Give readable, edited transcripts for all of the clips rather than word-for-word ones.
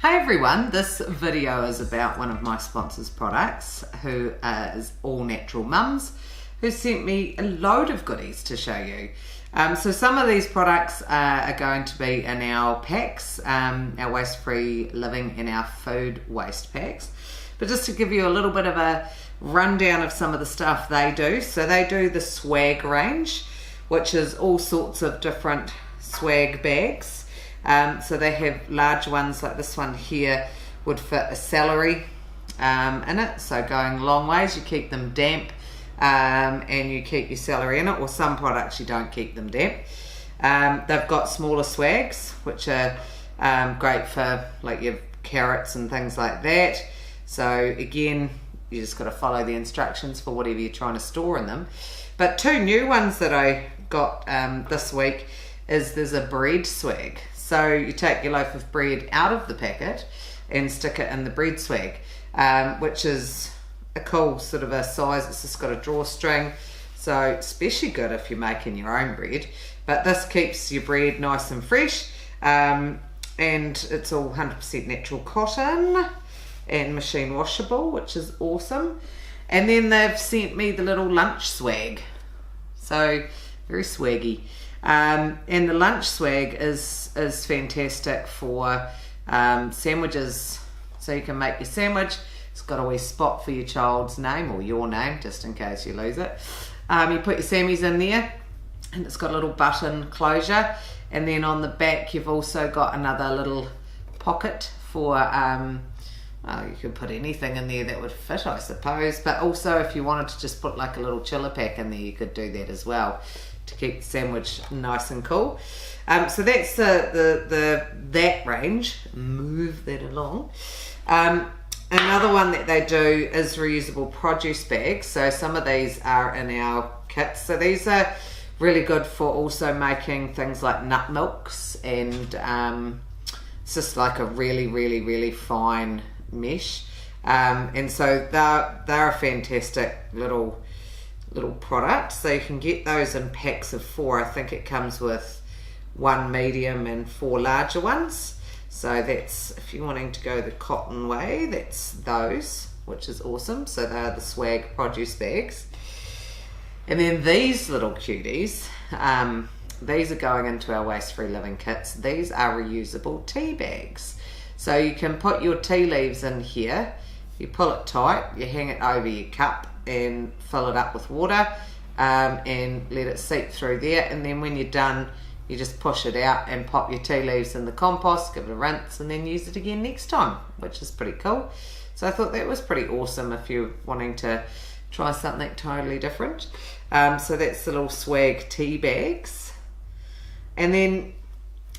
Hi everyone, this video is about one of my sponsors' products, who is All Natural Mums, who sent me a load of goodies to show you. So some of these products are going to be in our packs, our waste-free living and our food waste packs. But just to give you a little bit of a rundown of some of the stuff they do. So they do the swag range, which is all sorts of different swag bags. So they have large ones like this one here would fit a celery in it, so going long ways. You keep them damp and you keep your celery in it, or some products you don't keep them damp. They've got smaller swags which are great for like your carrots and things like that. So again, you just got to follow the instructions for whatever you're trying to store in them. But two new ones that I got this week is there's a bread swag. So you take your loaf of bread out of the packet and stick it in the bread swag, which is a cool sort of a size. It's just got a drawstring, so especially good if you're making your own bread. But this keeps your bread nice and fresh, and it's all 100% natural cotton and machine washable, which is awesome. And then they've sent me the little lunch swag, so very swaggy. And the lunch swag is fantastic for sandwiches, so you can make your sandwich. It's got a wee spot for your child's name or your name, just in case you lose it. You put your sammies in there, and it's got a little button closure, and then on the back you've also got another little pocket for you could put anything in there that would fit, I suppose. But also if you wanted to just put like a little chiller pack in there, you could do that as well, to keep the sandwich nice and cool. So that's that range. Move that along. Another one that they do is reusable produce bags. So some of these are in our kits. So these are really good for also making things like nut milks, and it's just like a really fine mesh. And so they're a fantastic little product. So you can get those in packs of 4. I think it comes with 1 medium and 4 larger ones. So that's, if you're wanting to go the cotton way, that's those, which is awesome. So they're the swag produce bags. And then these little cuties, these are going into our waste-free living kits. These are reusable tea bags. So you can put your tea leaves in here, you pull it tight, you hang it over your cup and fill it up with water, and let it seep through there. And then when you're done, you just push it out and pop your tea leaves in the compost, give it a rinse, and then use it again next time, which is pretty cool. So I thought that was pretty awesome if you're wanting to try something totally different. So that's the little swag tea bags. And then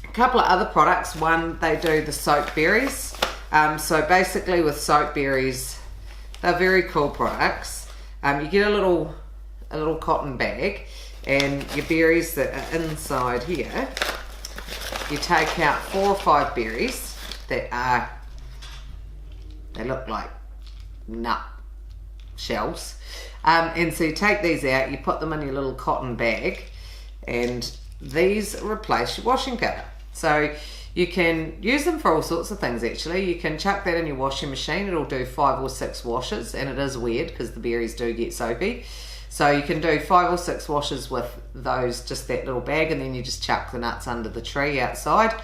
a couple of other products. One, they do the soap berries. So basically with soap berries, they're very cool products. You get a little cotton bag, and your berries that are inside here, you take out 4 or 5 berries that they look like nut shells, and so you take these out, you put them in your little cotton bag, and these replace your washing powder. So you can use them for all sorts of things actually. You can chuck that in your washing machine, it'll do 5 or 6 washes, and it is weird because the berries do get soapy. So you can do 5 or 6 washes with those, just that little bag, and then you just chuck the nuts under the tree outside.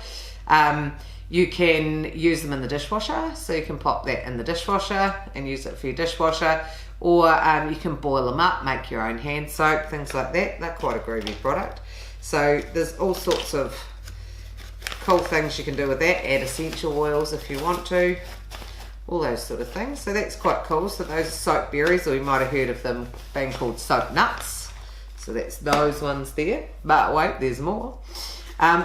You can use them in the dishwasher, so you can pop that in the dishwasher and use it for your dishwasher, or you can boil them up, make your own hand soap, things like that. They're quite a groovy product. So there's all sorts of cool things you can do with that. Add essential oils if you want to, all those sort of things. So that's quite cool. So those are soap berries, or you might have heard of them being called soap nuts. So that's those ones there. But wait, there's more.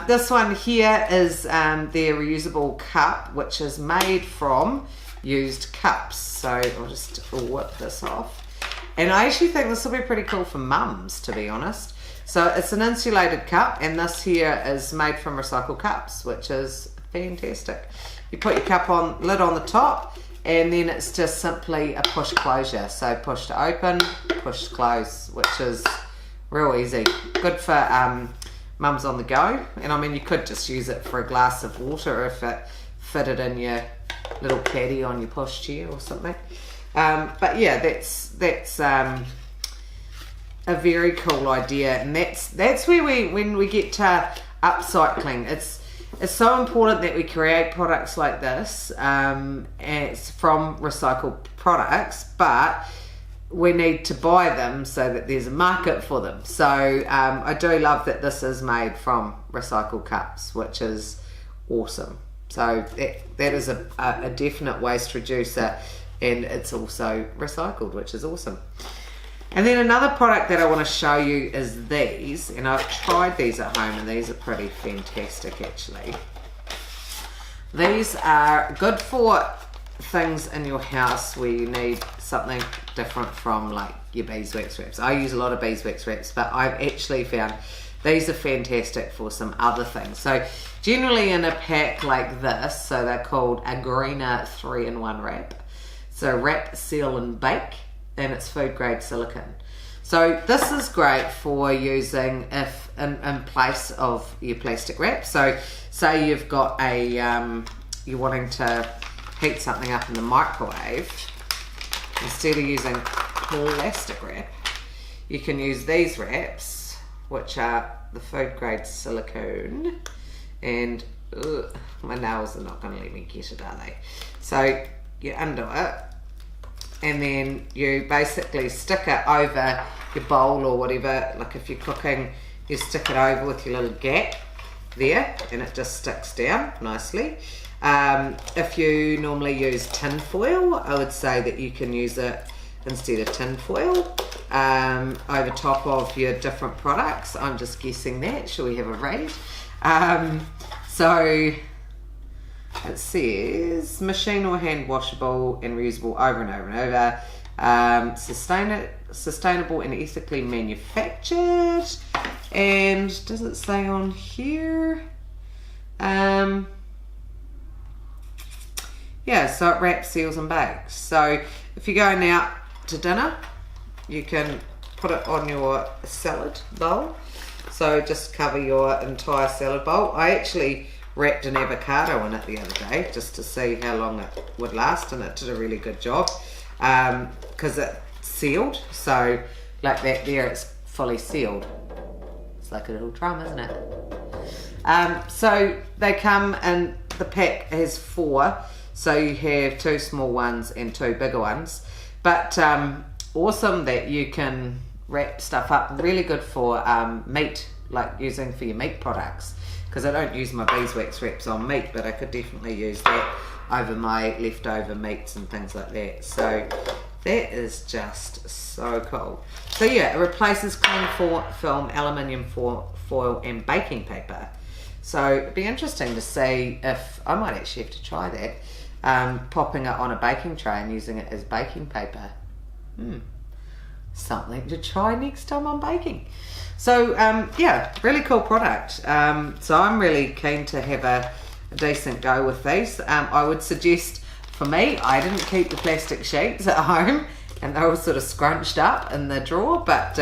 This one here is their reusable cup, which is made from used cups. So I'll just whip this off. And I actually think this will be pretty cool for mums, to be honest. So it's an insulated cup, and this here is made from recycled cups, which is fantastic. You put your cup on, lid on the top, and then it's just simply a push closure. So push to open, push to close, which is real easy. Good for mums on the go. And I mean, you could just use it for a glass of water if it fit it in your little caddy on your pushchair or something. But yeah, that's a very cool idea, and that's where when we get to upcycling, it's so important that we create products like this, it's from recycled products, but we need to buy them so that there's a market for them. So I do love that this is made from recycled cups, which is awesome. So that is a definite waste reducer, and it's also recycled, which is awesome. And then another product that I want to show you is these, and I've tried these at home, and these are pretty fantastic actually. These are good for things in your house where you need something different from like your beeswax wraps. I use a lot of beeswax wraps, but I've actually found these are fantastic for some other things. So generally in a pack like this, so they're called a Greener 3-in-1 wrap. So wrap, seal and bake, and it's food grade silicone. So this is great for using if in place of your plastic wrap. So say you've got you're wanting to heat something up in the microwave, instead of using plastic wrap, you can use these wraps, which are the food grade silicone, and my nails are not going to let me get it, are they? So you undo it, and then you basically stick it over your bowl or whatever. Like if you're cooking, you stick it over with your little gap there, and it just sticks down nicely. If you normally use tin foil, I would say that you can use it instead of tin foil over top of your different products. I'm just guessing that. Shall we have a read? So it says machine or hand washable and reusable over and over and over, sustainable and ethically manufactured. And does it say on here? Yeah, so it wraps, seals and bakes. So if you're going out to dinner, you can put it on your salad bowl. So just cover your entire salad bowl. I actually wrapped an avocado in it the other day just to see how long it would last, and it did a really good job because it's sealed. So like that there, it's fully sealed. It's like a little drum, isn't it? So they come in, the pack has 4. So you have 2 small ones and 2 bigger ones. But awesome that you can wrap stuff up. Really good for meat, like using for your meat products. Because I don't use my beeswax wraps on meat, but I could definitely use that over my leftover meats and things like that. So that is just so cool. So yeah, it replaces cling film, aluminium foil and baking paper. So it'd be interesting to see if, I might actually have to try that. Popping it on a baking tray and using it as baking paper. Something to try next time I'm baking. So yeah, really cool product. So I'm really keen to have a decent go with these. I would suggest, for me, I didn't keep the plastic sheets at home, and they were sort of scrunched up in the drawer, but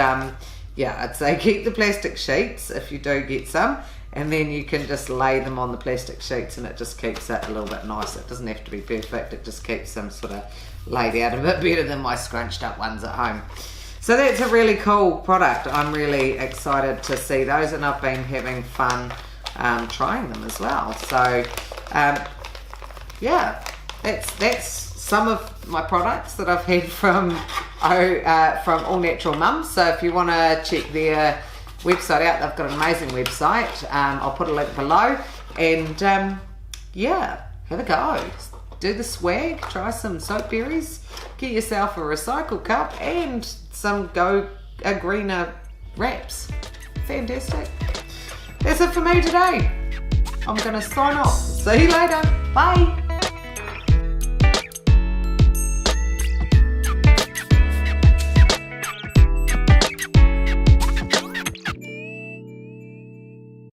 yeah, I'd say keep the plastic sheets if you do get some, and then you can just lay them on the plastic sheets, and it just keeps it a little bit nicer. It doesn't have to be perfect, it just keeps them sort of laid out a bit better than my scrunched up ones at home. So that's a really cool product. I'm really excited to see those, and I've been having fun trying them as well. So yeah, that's some of my products that I've had from All Natural Mums. So if you want to check their website out, they've got an amazing website. I'll put a link below, and yeah, have a go. Do the swag, try some soap berries, get yourself a recycled cup and some Greener wraps. Fantastic. That's it for me today. I'm going to sign off. See you later. Bye.